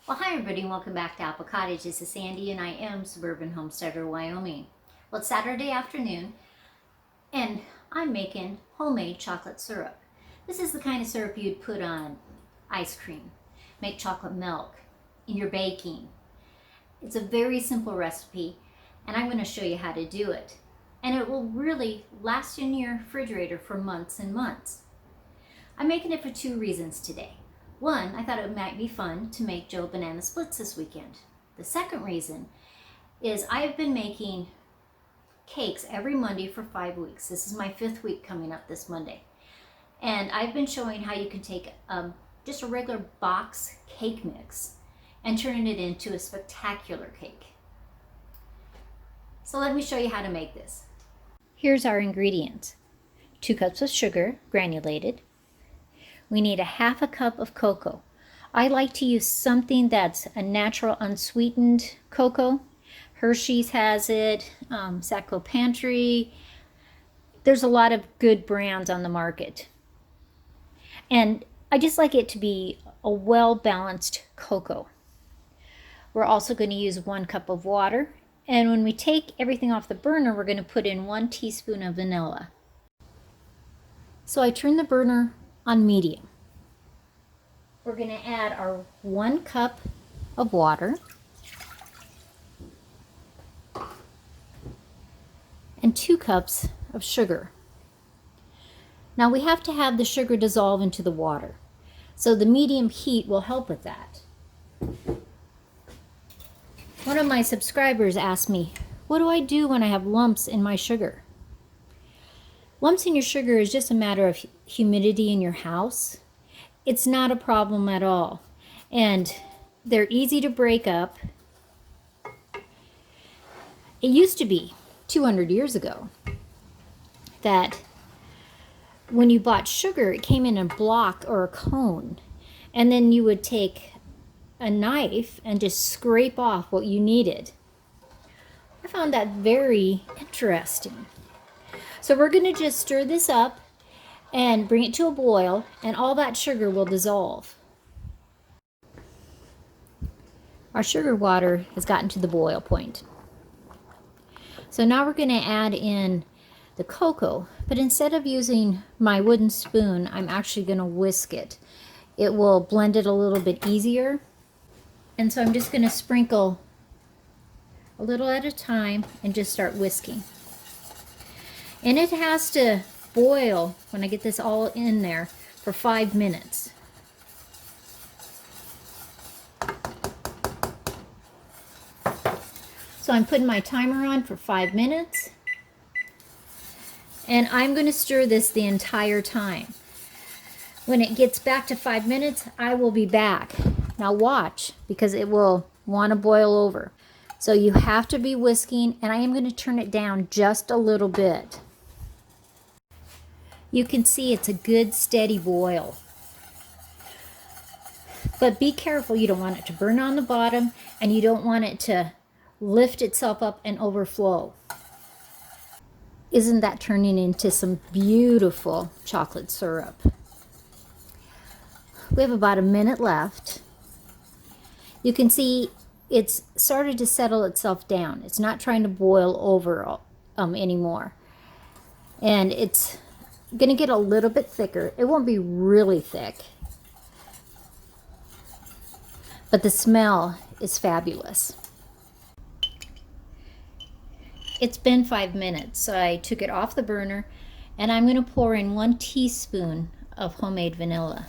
Well, hi everybody and welcome back to Apple Cottage. This is Sandy and I am Suburban Homesteader, Wyoming. Well, it's Saturday afternoon and I'm making homemade chocolate syrup. This is the kind of syrup you'd put on ice cream, make chocolate milk, in your baking. It's a very simple recipe and I'm going to show you how to do it. And it will really last in your refrigerator for months and months. I'm making it for two reasons today. One, I thought it might be fun to make Joe banana splits this weekend. The second reason is I've been making cakes every Monday for 5 weeks. This is my 5th week coming up this Monday. And I've been showing how you can take just a regular box cake mix and turn it into a spectacular cake. So let me show you how to make this. Here's our ingredients. 2 cups of sugar, granulated. We need a half a cup of cocoa. I like to use something that's a natural unsweetened cocoa. Hershey's has it, Sacco Pantry. There's a lot of good brands on the market. And I just like it to be a well-balanced cocoa. We're also going to use 1 cup of water. And when we take everything off the burner, we're going to put in 1 teaspoon of vanilla. So I turn the burner on medium. We're going to add our 1 cup of water and 2 cups of sugar. Now we have to have the sugar dissolve into the water, so the medium heat will help with that. One of my subscribers asked me, what do I do when I have lumps in my sugar? Lumps in your sugar is just a matter of humidity in your house. It's not a problem at all. And they're easy to break up. It used to be, 200 years ago, that when you bought sugar, it came in a block or a cone. And then you would take a knife and just scrape off what you needed. I found that very interesting. So we're going to just stir this up and bring it to a boil, and all that sugar will dissolve. Our sugar water has gotten to the boil point. So now we're going to add in the cocoa, but instead of using my wooden spoon, I'm actually going to whisk it. It will blend it a little bit easier. And so I'm just going to sprinkle a little at a time and just start whisking. And it has to boil, when I get this all in there, for 5 minutes. So I'm putting my timer on for 5 minutes. And I'm going to stir this the entire time. When it gets back to 5 minutes, I will be back. Now watch, because it will want to boil over. So you have to be whisking, and I am going to turn it down just a little bit. You can see it's a good steady boil. But be careful, you don't want it to burn on the bottom, and you don't want it to lift itself up and overflow. Isn't that turning into some beautiful chocolate syrup? We have about a minute left. You can see it's started to settle itself down. It's not trying to boil over anymore. And it's going to get a little bit thicker. It won't be really thick, but the smell is fabulous. It's been 5 minutes, so I took it off the burner, and I'm going to pour in 1 teaspoon of homemade vanilla.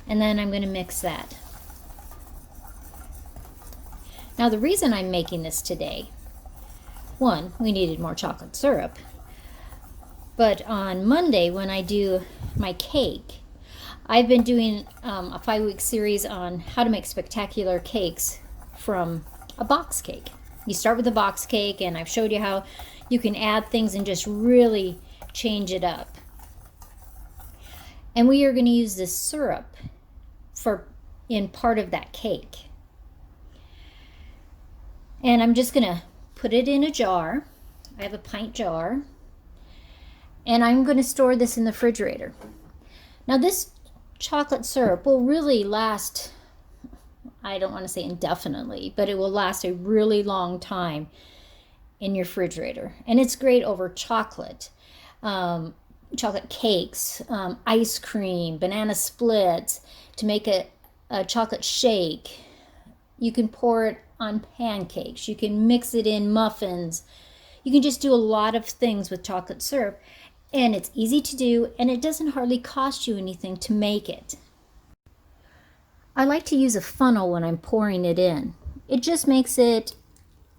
And then I'm going to mix that. Now the reason I'm making this today, one, we needed more chocolate syrup. But on Monday, when I do my cake, I've been doing a 5-week series on how to make spectacular cakes from a box cake. You start with a box cake, and I've showed you how you can add things and just really change it up. And we are going to use this syrup in part of that cake. And I'm just going to put it in a jar. I have a pint jar. And I'm going to store this in the refrigerator. Now this chocolate syrup will really last, I don't want to say indefinitely, but it will last a really long time in your refrigerator. And it's great over chocolate, chocolate cakes, ice cream, banana splits, to make a chocolate shake. You can pour it on pancakes. You can mix it in muffins. You can just do a lot of things with chocolate syrup. And it's easy to do, and it doesn't hardly cost you anything to make it. I like to use a funnel when I'm pouring it in. It just makes it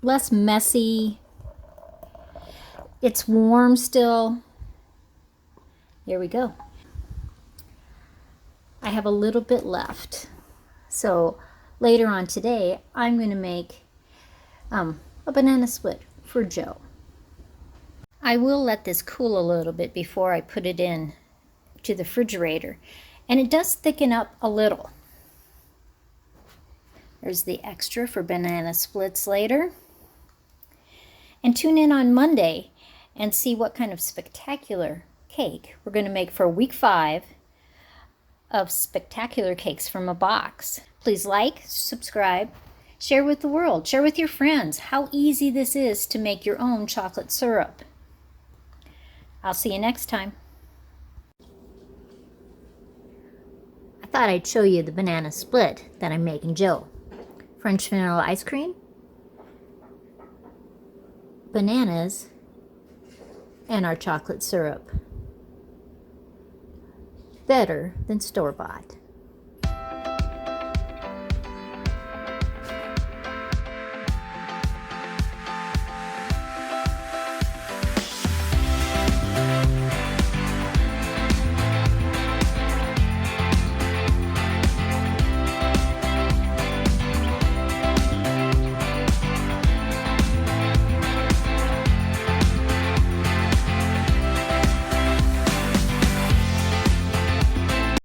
less messy. It's warm still. There we go. I have a little bit left. So later on today, I'm going to make a banana split for Joe. I will let this cool a little bit before I put it in to the refrigerator. And it does thicken up a little. There's the extra for banana splits later. And tune in on Monday and see what kind of spectacular cake we're going to make for week 5 of spectacular cakes from a box. Please like, subscribe, share with the world, share with your friends how easy this is to make your own chocolate syrup. I'll see you next time. I thought I'd show you the banana split that I'm making Joe. French vanilla ice cream, bananas, and our chocolate syrup. Better than store-bought.